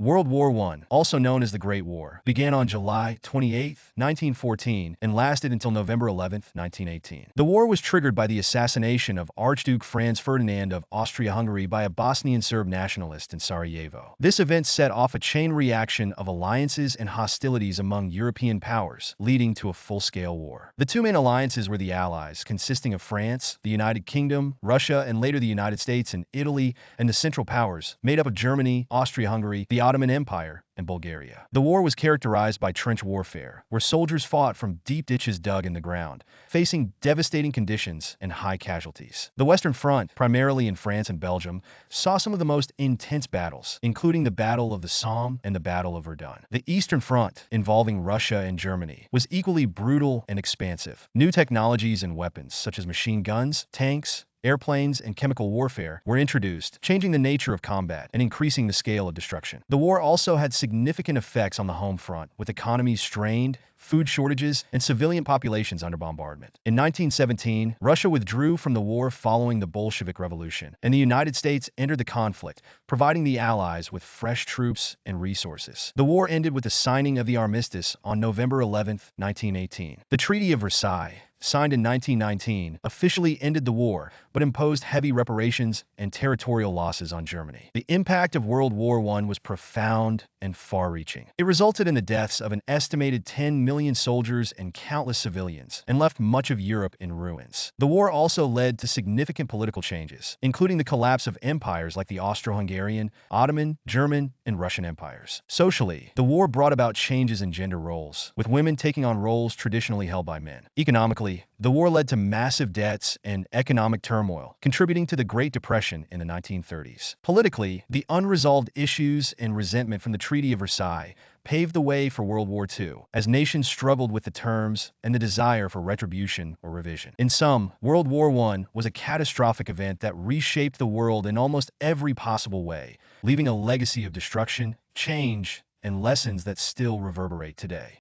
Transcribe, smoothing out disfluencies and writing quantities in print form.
World War I, also known as the Great War, began on July 28, 1914, and lasted until November 11, 1918. The war was triggered by the assassination of Archduke Franz Ferdinand of Austria-Hungary by a Bosnian Serb nationalist in Sarajevo. This event set off a chain reaction of alliances and hostilities among European powers, leading to a full-scale war. The two main alliances were the Allies, consisting of France, the United Kingdom, Russia, and later the United States and Italy, and the Central Powers, made up of Germany, Austria-Hungary, the Ottoman Empire, and Bulgaria. The war was characterized by trench warfare, where soldiers fought from deep ditches dug in the ground, facing devastating conditions and high casualties. The Western Front, primarily in France and Belgium, saw some of the most intense battles, including the Battle of the Somme and the Battle of Verdun. The Eastern Front, involving Russia and Germany, was equally brutal and expansive. New technologies and weapons, such as machine guns, tanks, airplanes, and chemical warfare were introduced, changing the nature of combat and increasing the scale of destruction. The war also had significant effects on the home front, with economies strained, food shortages, and civilian populations under bombardment. In 1917, Russia withdrew from the war following the Bolshevik Revolution, and the United States entered the conflict, providing the Allies with fresh troops and resources. The war ended with the signing of the armistice on November 11, 1918. The Treaty of Versailles, signed in 1919, officially ended the war, but imposed heavy reparations and territorial losses on Germany. The impact of World War I was profound and far-reaching. It resulted in the deaths of an estimated 10 million soldiers and countless civilians, and left much of Europe in ruins. The war also led to significant political changes, including the collapse of empires like the Austro-Hungarian, Ottoman, German, and Russian empires. Socially, the war brought about changes in gender roles, with women taking on roles traditionally held by men. Economically, the war led to massive debts and economic turmoil, contributing to the Great Depression in the 1930s. Politically, the unresolved issues and resentment from the Treaty of Versailles paved the way for World War II, as nations struggled with the terms and the desire for retribution or revision. In sum, World War I was a catastrophic event that reshaped the world in almost every possible way, leaving a legacy of destruction, change, and lessons that still reverberate today.